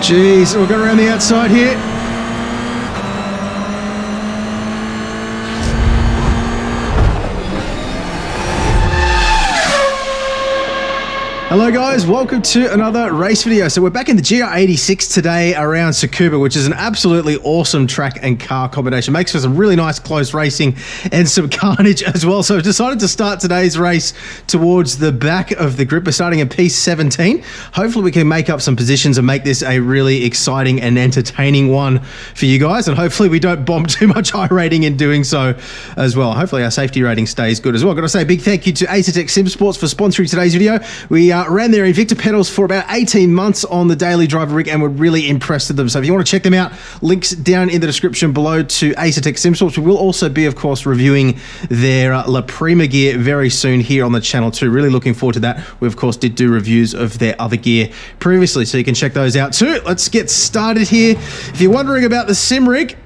Jeez, we'll go around the outside here. Hello guys, welcome to another race video. So we're back in the GR86 today around Tsukuba, which is an absolutely awesome track and car combination. Makes for some really nice close racing and some carnage as well. So I've decided to start today's race towards the back of the grid. We're starting in P17. Hopefully we can make up some positions and make this a really exciting and entertaining one for you guys. And hopefully we don't bomb too much high rating in doing so as well. Hopefully our safety rating stays good as well. Got to say a big thank you to Acertech Sim Sports for sponsoring today's video. We ran their Invicta pedals for about 18 months on the daily driver rig and were really impressed with them. So if you want to check them out, links down in the description below to Acertech Sim Sports. We will also be, of course, reviewing their La Prima gear very soon here on the channel too. Really looking forward to that. We, of course, did do reviews of their other gear previously, so you can check those out too. Let's get started here. If you're wondering about the sim rig,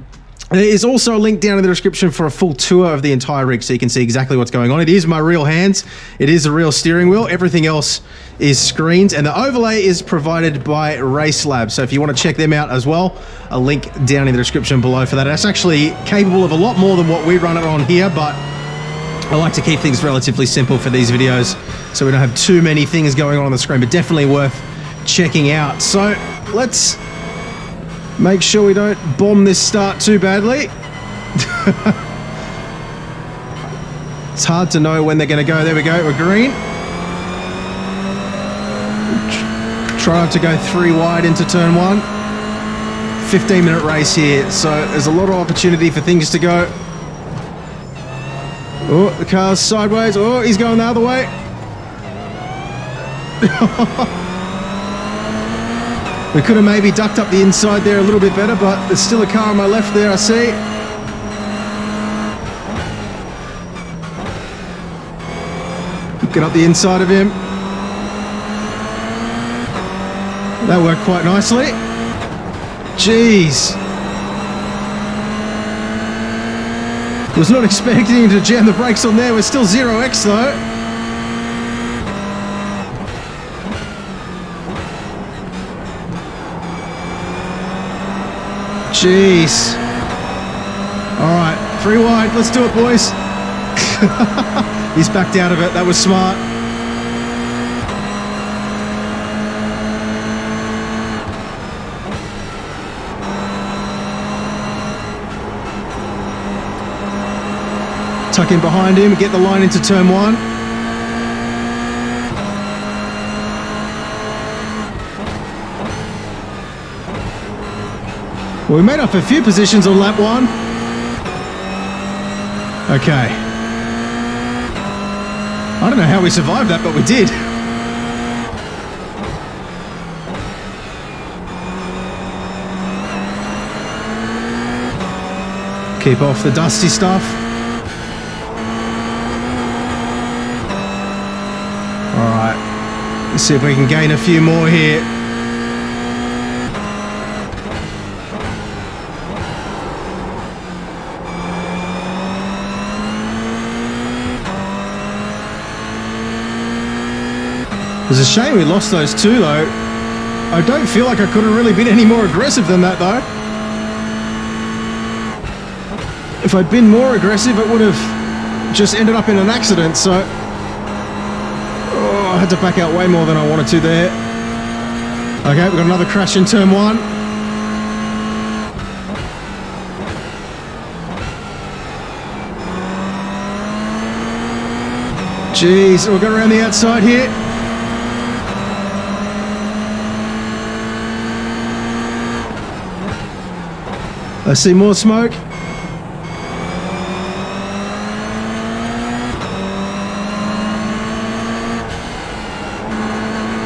there is also a link down in the description for a full tour of the entire rig so you can see exactly what's going on. It is my real hands. It is a real steering wheel. Everything else is screens, and the overlay is provided by Race Lab. So if you want to check them out as well, a link down in the description below for that. That's actually capable of a lot more than what we run it on here, but I like to keep things relatively simple for these videos so we don't have too many things going on the screen, but definitely worth checking out. So let's make sure we don't bomb this start too badly. It's hard to know when they're going to go. There we go, we're green. Try not to go 3 wide into turn 1. 15-minute race here, so there's a lot of opportunity for things to go. Oh, the car's sideways. Oh, he's going the other way. We could have maybe ducked up the inside there a little bit better, but there's still a car on my left there, I see. Get up the inside of him. That worked quite nicely. Jeez. Was not expecting him to jam the brakes on there. We're still 0x though. Jeez. All right, 3 wide. Let's do it, boys. He's backed out of it. That was smart. Tuck in behind him, get the line into turn 1. Well, we made up a few positions on lap 1. Okay. I don't know how we survived that, but we did. Keep off the dusty stuff. All right. Let's see if we can gain a few more here. It was a shame we lost those 2 though. I don't feel like I could have really been any more aggressive than that though. If I'd been more aggressive, it would have just ended up in an accident, so I had to back out way more than I wanted to there. Okay, we've got another crash in turn 1. Jeez, we'll go around the outside here. I see more smoke.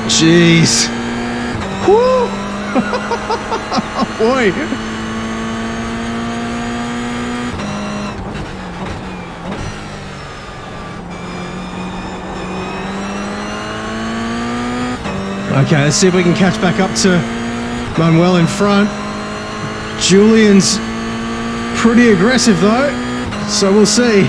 Jeez. Woo! Boy. Okay, let's see if we can catch back up to Manuel in front. Julian's pretty aggressive though, so we'll see.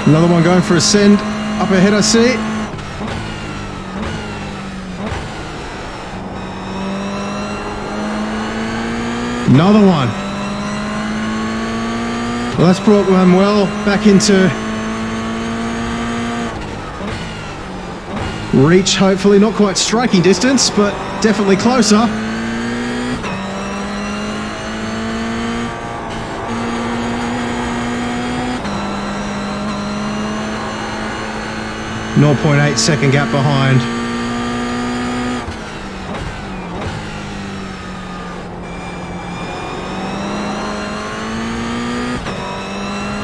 Another one going for a send. Up ahead, I see. Another one. Well, that's brought Manuel back into reach, hopefully. Not quite striking distance, but definitely closer. .8 second gap behind.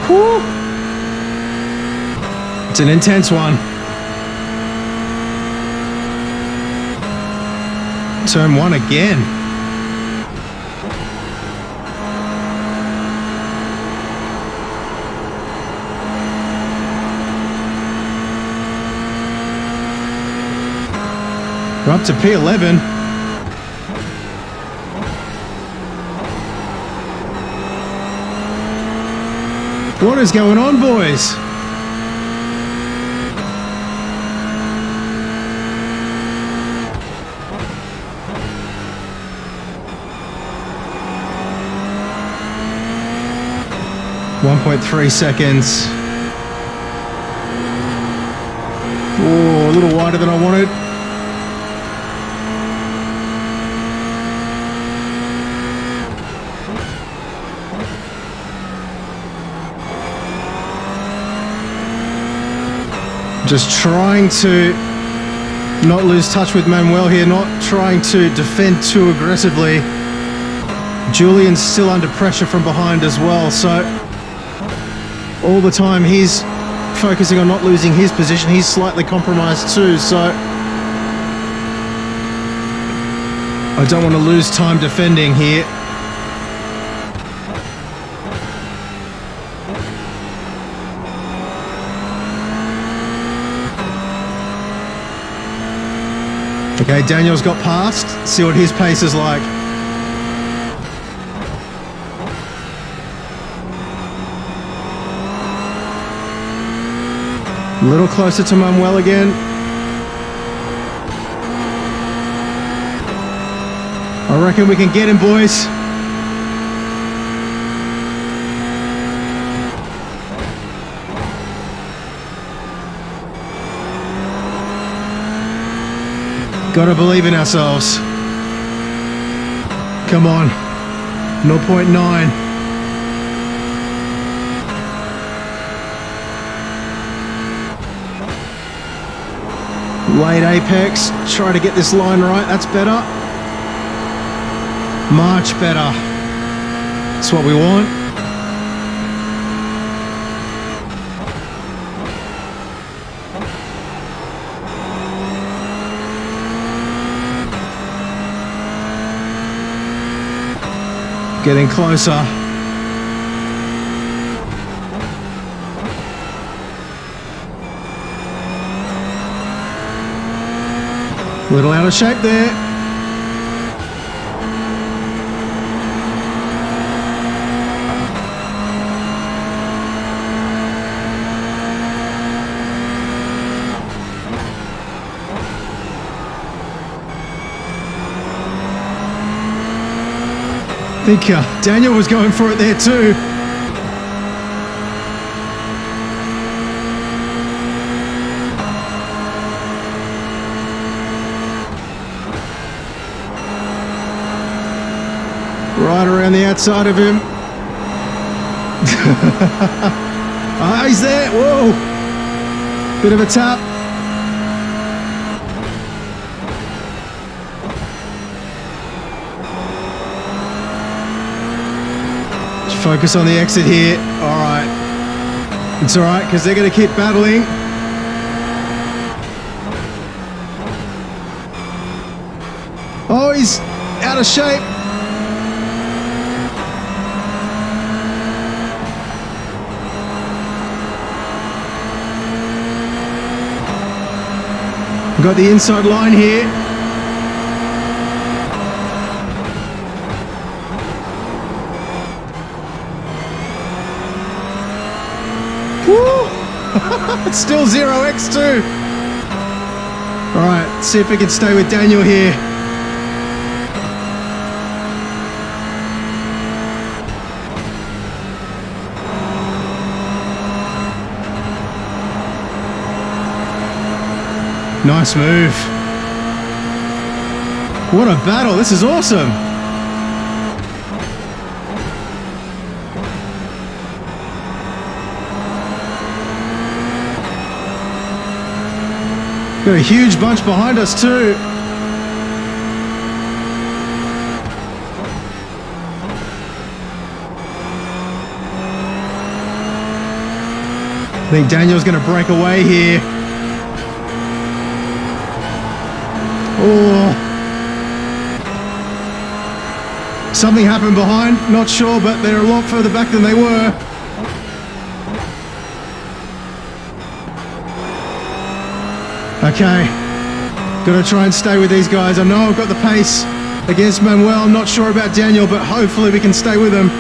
Whew. It's an intense one. Turn one again. We're up to P11. What is going on, boys? .3 seconds. Oh, a little wider than I wanted. Just trying to not lose touch with Manuel here, not trying to defend too aggressively. Julian's still under pressure from behind as well, so all the time he's focusing on not losing his position. He's slightly compromised too, so I don't want to lose time defending here. Okay, Daniel's got past. See what his pace is like. A little closer to Manuel again. I reckon we can get him, boys. Gotta believe in ourselves. Come on. 0.9. Late apex. Try to get this line right. That's better. Much better. That's what we want. Getting closer. Little out of shape there. I think Daniel was going for it there too. Right around the outside of him. Ah, he's there. Whoa. Bit of a tap. Focus on the exit here. All right. It's all right because they're going to keep battling. Oh, he's out of shape. We've got the inside line here. Woo! It's still 0x2. All right, see if we can stay with Daniel here. Nice move. What a battle. This is awesome. Got a huge bunch behind us too. I think Daniel's going to break away here. Oh. Something happened behind, not sure, but they're a lot further back than they were. Okay, gotta try and stay with these guys. I know I've got the pace against Manuel. I'm not sure about Daniel, but hopefully we can stay with him.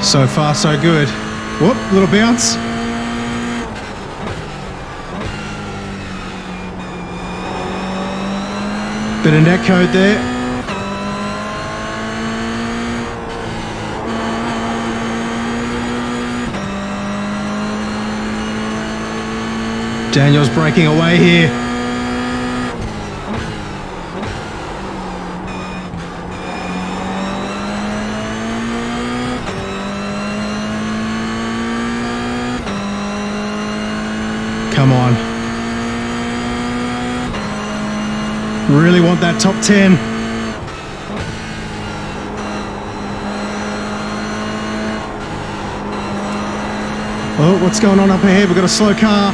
So far, so good. Whoop, little bounce. Bit of net code there. Daniel's breaking away here. Come on. Really want that top 10. Oh, what's going on up ahead? We've got a slow car.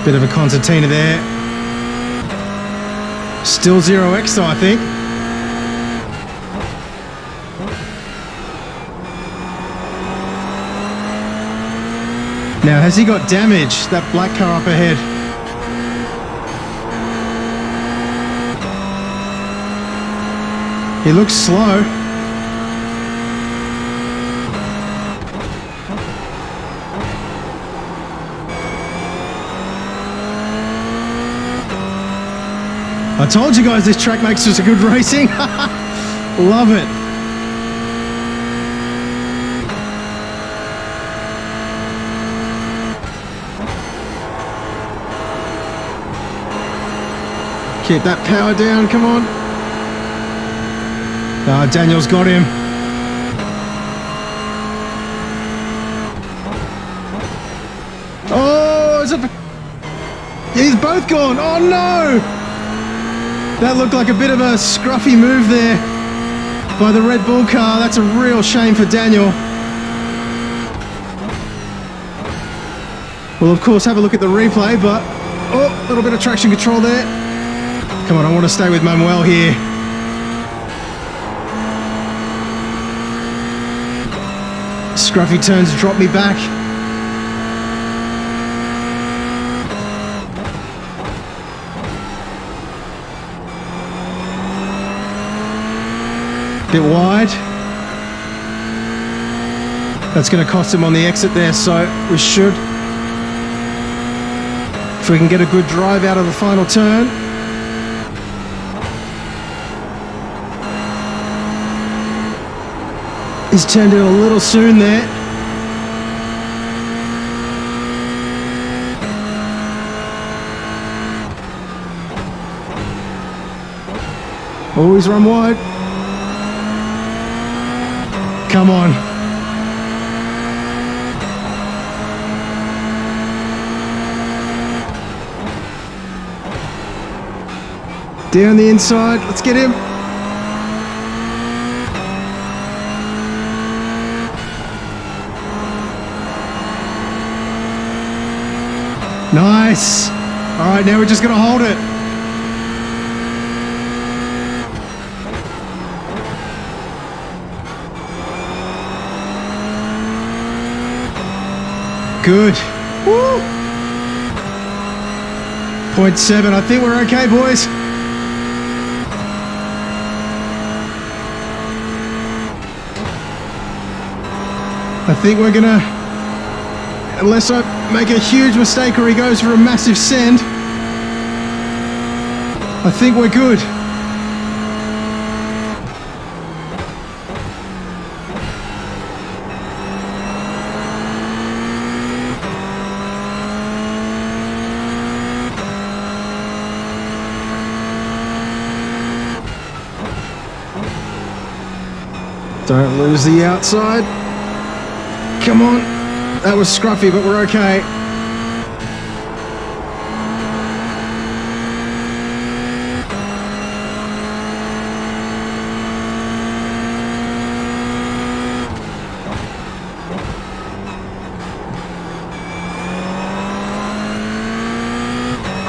Bit of a concertina there. Still 0x though, I think. Now, has he got damage, that black car up ahead? He looks slow. I told you guys this track makes us a good racing. Love it. Keep that power down, come on. Daniel's got him. Oh, he's both gone. Oh no! That looked like a bit of a scruffy move there by the Red Bull car. That's a real shame for Daniel. We'll of course have a look at the replay, but oh, a little bit of traction control there. Come on, I want to stay with Manuel here. Scruffy turns drop me back. Bit wide. That's going to cost him on the exit there, so we should, if we can get a good drive out of the final turn. He's turned in a little soon there. Oh, he's run wide. Come on. Down the inside, let's get him. Nice. All right, now we're just going to hold it. Good. Woo. 0.7. I think we're okay, boys. I think we're gonna, unless I make a huge mistake or he goes for a massive send, I think we're good. Don't lose the outside. Come on. That was scruffy, but we're okay.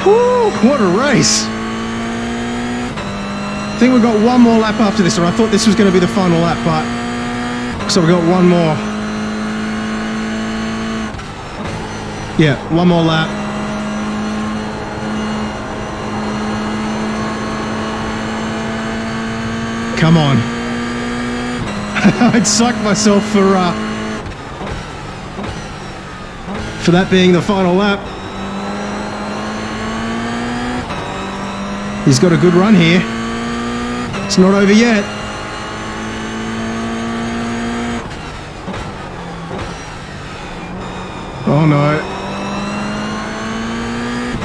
Whew, what a race. I think we've got one more lap after this, or I thought this was going to be the final lap, but so we've got one more. Yeah, one more lap. Come on. I'd psych myself for that being the final lap. He's got a good run here. It's not over yet. Oh no.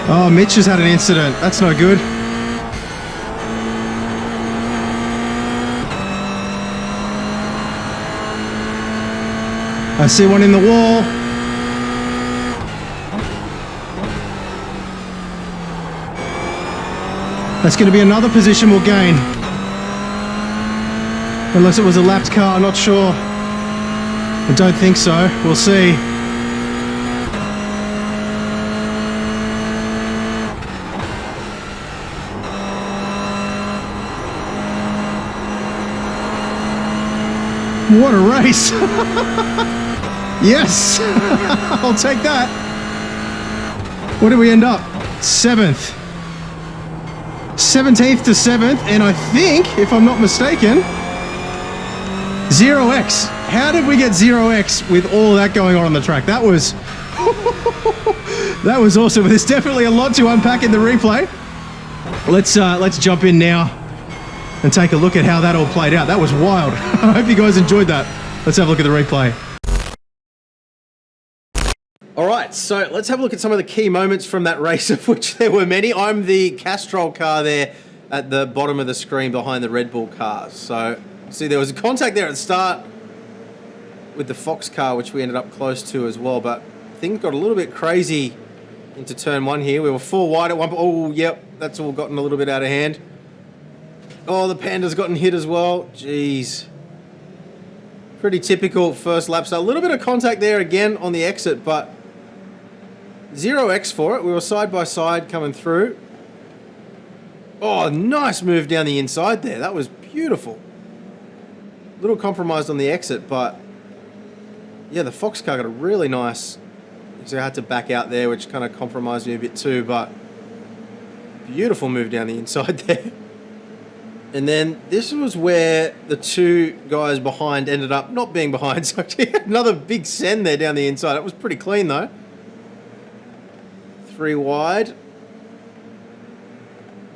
Oh, Mitch has had an incident. That's no good. I see one in the wall. That's going to be another position we'll gain. Unless it was a lapped car, I'm not sure. I don't think so. We'll see. What a race! Yes! I'll take that. What did we end up? 7th. 17th to 7th, and I think, if I'm not mistaken, 0x. How did we get 0x with all that going on the track? That was that was awesome. There's definitely a lot to unpack in the replay. Let's jump in now and take a look at how that all played out. That was wild. I hope you guys enjoyed that. Let's have a look at the replay. All right, so let's have a look at some of the key moments from that race, of which there were many. I'm the Castrol car there at the bottom of the screen behind the Red Bull cars. So, see, there was a contact there at the start with the Fox car, which we ended up close to as well, but things got a little bit crazy into turn 1 here. We were 4 wide at one point. Oh, yep, that's all gotten a little bit out of hand. Oh, the Panda's gotten hit as well. Jeez. Pretty typical first lap. So a little bit of contact there again on the exit, but 0x for it. We were side by side coming through. Oh, nice move down the inside there. That was beautiful. A little compromised on the exit, but yeah, the Fox car got a really nice... So I had to back out there, which kind of compromised me a bit too, but beautiful move down the inside there. And then this was where the two guys behind ended up not being behind. So another big send there down the inside. It was pretty clean though. 3 wide.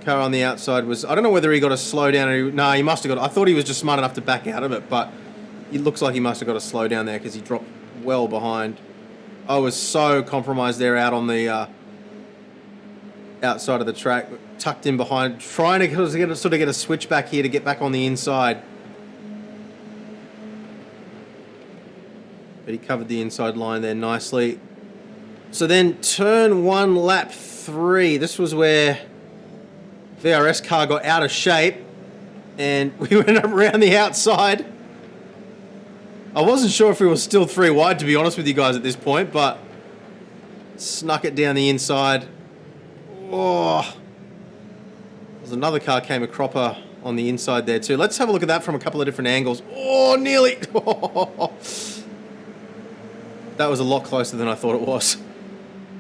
Car on the outside was... I don't know whether he got a slow down or... No, he must have got... I thought he was just smart enough to back out of it, but it looks like he must have got a slow down there because he dropped well behind. I was so compromised there out on the outside of the track, tucked in behind, trying to sort of get a switch back here to get back on the inside. But he covered the inside line there nicely. So then turn 1, lap 3. This was where VRS car got out of shape and we went up around the outside. I wasn't sure if we were still 3 wide, to be honest with you guys, at this point, but snuck it down the inside. Oh, there's another car came a cropper on the inside there too. Let's have a look at that from a couple of different angles. Oh, nearly. That was a lot closer than I thought it was.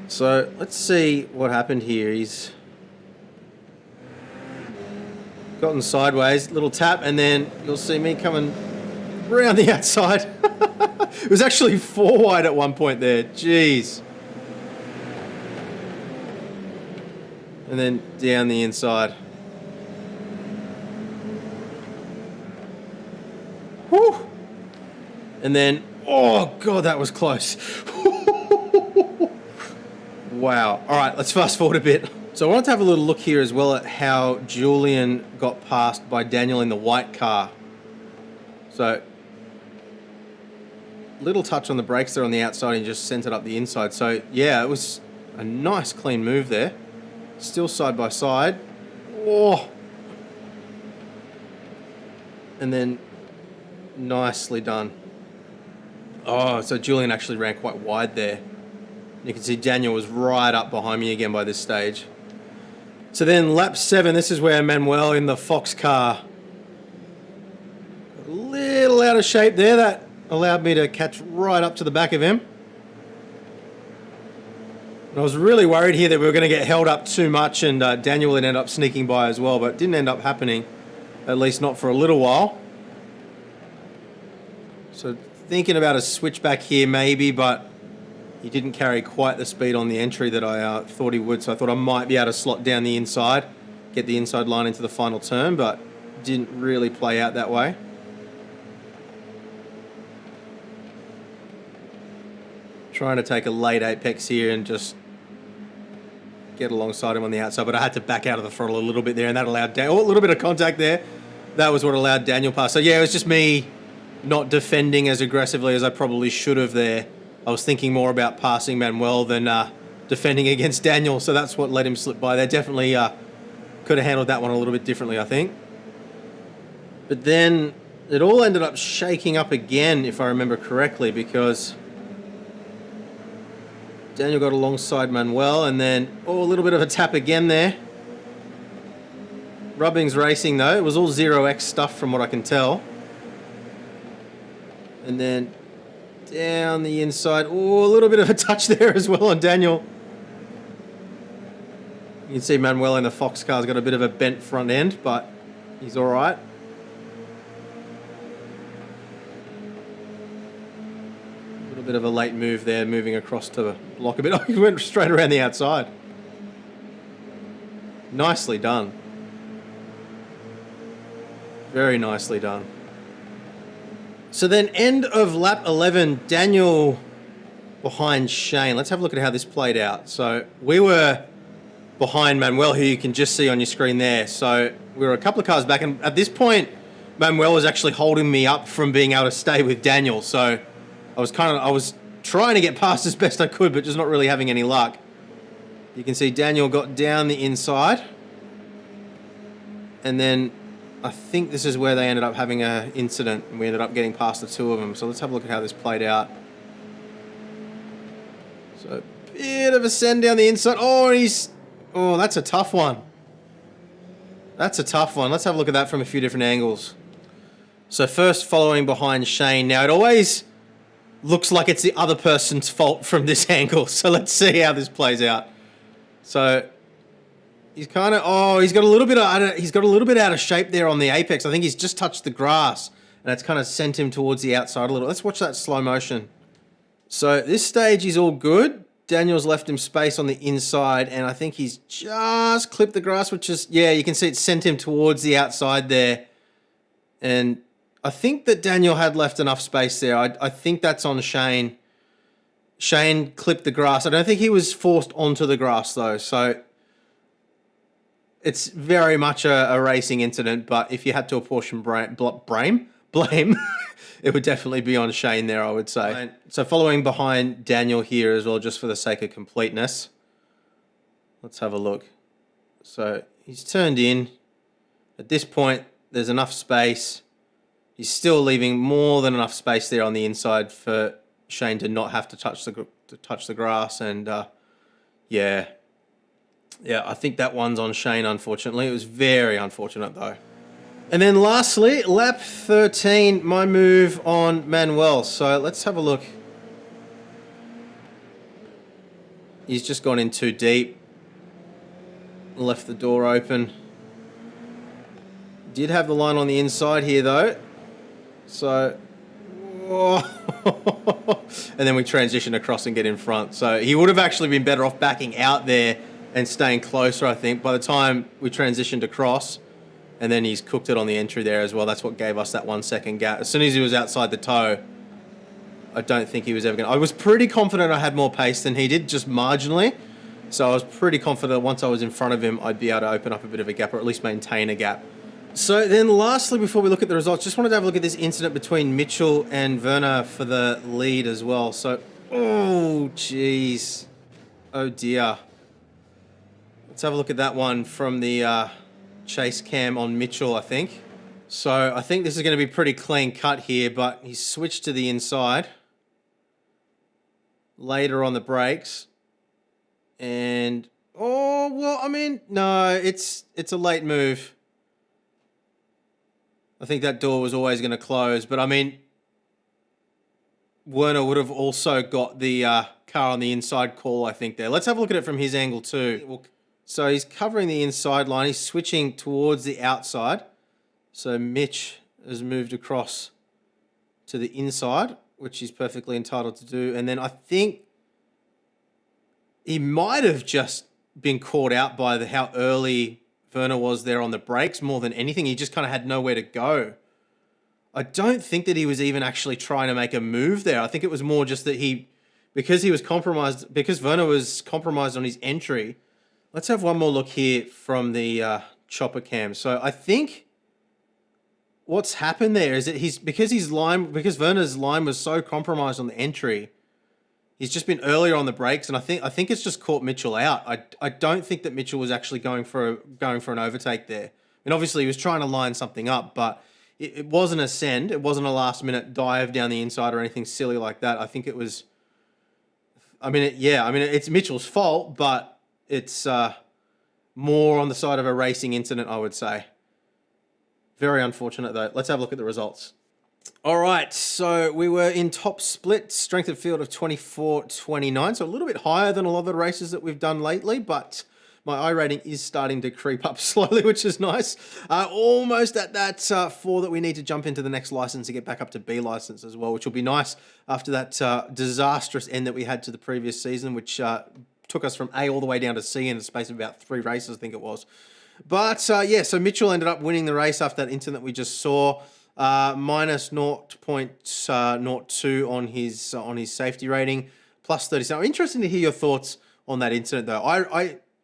So let's see what happened here. He's gotten sideways, little tap, and then you'll see me coming around the outside. It was actually 4 wide at one point there. Jeez. And then down the inside. Whew. And then, oh God, that was close. Wow. All right, let's fast forward a bit. So I wanted to have a little look here as well at how Julian got passed by Daniel in the white car. So, little touch on the brakes there on the outside and just sent it up the inside. So, yeah, it was a nice clean move there. Still side by side. Oh. And then nicely done. Oh, so Julian actually ran quite wide there. You can see Daniel was right up behind me again by this stage. So then lap 7, this is where Manuel in the Fox car, a little out of shape there. That allowed me to catch right up to the back of him. And I was really worried here that we were going to get held up too much and Daniel would end up sneaking by as well, but it didn't end up happening, at least not for a little while. So thinking about a switchback here maybe, but he didn't carry quite the speed on the entry that I thought he would, so I thought I might be able to slot down the inside, get the inside line into the final turn, but didn't really play out that way. Trying to take a late apex here and just get alongside him on the outside, but I had to back out of the throttle a little bit there, and that allowed a little bit of contact there. That was what allowed Daniel past. So yeah, it was just me not defending as aggressively as I probably should have there. I was thinking more about passing Manuel than defending against Daniel, so that's what let him slip by there. Definitely could have handled that one a little bit differently, I think. But then it all ended up shaking up again, if I remember correctly, because Daniel got alongside Manuel, and then, a little bit of a tap again there. Rubbing's racing, though. It was all 0x stuff from what I can tell. And then down the inside. Oh, a little bit of a touch there as well on Daniel. You can see Manuel in the Fox car's got a bit of a bent front end, but he's all right. A little bit of a late move there, moving across to block a bit. Oh, he went straight around the outside. Nicely done. Very nicely done. So then end of lap 11, Daniel behind Shane. Let's have a look at how this played out. So we were behind Manuel, who you can just see on your screen there. So we were a couple of cars back, and at this point, Manuel was actually holding me up from being able to stay with Daniel. So I was trying to get past as best I could, but just not really having any luck. You can see Daniel got down the inside, and then I think this is where they ended up having an incident, and we ended up getting past the two of them. So let's have a look at how this played out. So a bit of a send down the inside. Oh, that's a tough one. That's a tough one. Let's have a look at that from a few different angles. So first, following behind Shane. Now, it always looks like it's the other person's fault from this angle. So let's see how this plays out. So he's kind of, he's got a little bit out of shape there on the apex. I think he's just touched the grass, and it's kind of sent him towards the outside a little. Let's watch that slow motion. So this stage is all good. Daniel's left him space on the inside, and I think he's just clipped the grass, which is, yeah, you can see it sent him towards the outside there. And I think that Daniel had left enough space there. I think that's on Shane. Shane clipped the grass. I don't think he was forced onto the grass, though. So it's very much a racing incident, but if you had to apportion blame, it would definitely be on Shane there, I would say. So following behind Daniel here as well, just for the sake of completeness. Let's have a look. So he's turned in. At this point, there's enough space. He's still leaving more than enough space there on the inside for Shane to not have to touch the grass. And Yeah. Yeah, I think that one's on Shane, unfortunately. It was very unfortunate, though. And then lastly, lap 13, my move on Manuel. So let's have a look. He's just gone in too deep. Left the door open. Did have the line on the inside here, though. So... and then we transition across and get in front. So he would have actually been better off backing out there and staying closer, I think. By the time we transitioned across, and then he's cooked it on the entry there as well. That's what gave us that 1 second gap. As soon as he was outside the toe, I don't think he was ever going to... I was pretty confident I had more pace than he did, just marginally. So I was pretty confident once I was in front of him, I'd be able to open up a bit of a gap, or at least maintain a gap. So then lastly, before we look at the results, just wanted to have a look at this incident between Mitchell and Werner for the lead as well. So, oh, jeez. Oh, dear. Let's have a look at that one from the chase cam on Mitchell, I think. So I think this is going to be pretty clean cut here, but he switched to the inside later on the brakes. And, oh, well, I mean, no, it's a late move. I think that door was always going to close. But, I mean, Werner would have also got the car on the inside call, I think, there. Let's have a look at it from his angle too. So he's covering the inside line. He's switching towards the outside. So Mitch has moved across to the inside, which he's perfectly entitled to do. And then I think he might have just been caught out by how early Werner was there on the brakes more than anything. He just kind of had nowhere to go. I don't think that he was even actually trying to make a move there. I think it was more just that because he was compromised, because Werner was compromised on his entry. Let's have one more look here from the chopper cam. So I think what's happened there is that because Werner's line was so compromised on the entry, he's just been earlier on the brakes, and I think it's just caught Mitchell out. I don't think that Mitchell was actually going for an overtake there. And obviously he was trying to line something up, but it wasn't a send. It wasn't a last minute dive down the inside or anything silly like that. I think it was. It's Mitchell's fault, but it's more on the side of a racing incident, I would say. Very unfortunate though. Let's have a look at the results. All right, so we were in top split, strength of field of 24-29, so a little bit higher than a lot of the races that we've done lately, but my I rating is starting to creep up slowly, which is nice. Almost at that 4 that we need to jump into the next license to get back up to B license as well, which will be nice after that disastrous end that we had to the previous season, which took us from A all the way down to C in the space of about 3 races, I think it was. But yeah, so Mitchell ended up winning the race after that incident we just saw. Minus 0.02 on his safety rating, plus 30. So interesting to hear your thoughts on that incident, though.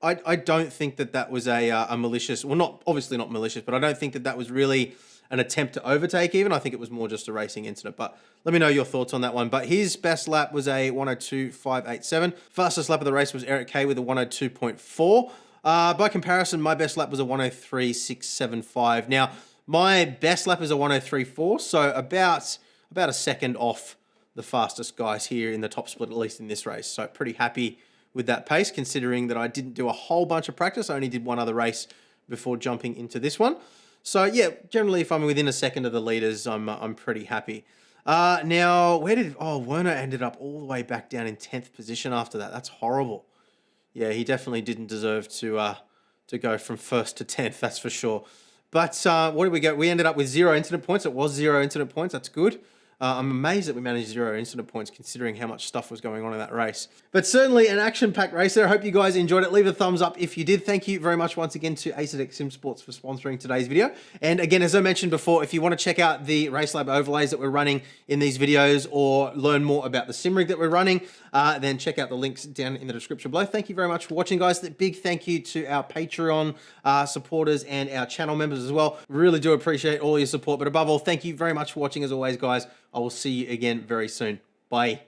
I don't think that was a malicious, well, obviously not malicious, but I don't think that was really an attempt to overtake even. I think it was more just a racing incident. But let me know your thoughts on that one. But his best lap was a 102.587. Fastest lap of the race was Eric Kay with a 102.4. By comparison, my best lap was a 103.675. Now, my best lap is a 103.4, so about a second off the fastest guys here in the top split, at least in this race. So pretty happy with that pace, considering that I didn't do a whole bunch of practice. I only did one other race before jumping into this one. So yeah, generally if I'm within a second of the leaders, I'm pretty happy. Now, Werner ended up all the way back down in 10th position after that. That's horrible. Yeah, he definitely didn't deserve to go from 1st to 10th, that's for sure. But what did we get? We ended up with 0 incident points. It was 0 incident points. That's good. I'm amazed that we managed 0 incident points considering how much stuff was going on in that race. But certainly an action-packed race there. I hope you guys enjoyed it. Leave a thumbs up if you did. Thank you very much once again to Acerdex Sim Sports for sponsoring today's video. And again, as I mentioned before, if you want to check out the Race Lab overlays that we're running in these videos or learn more about the sim rig that we're running, then check out the links down in the description below. Thank you very much for watching, guys. A big thank you to our Patreon supporters and our channel members as well. Really do appreciate all your support. But above all, thank you very much for watching as always, guys. I will see you again very soon. Bye.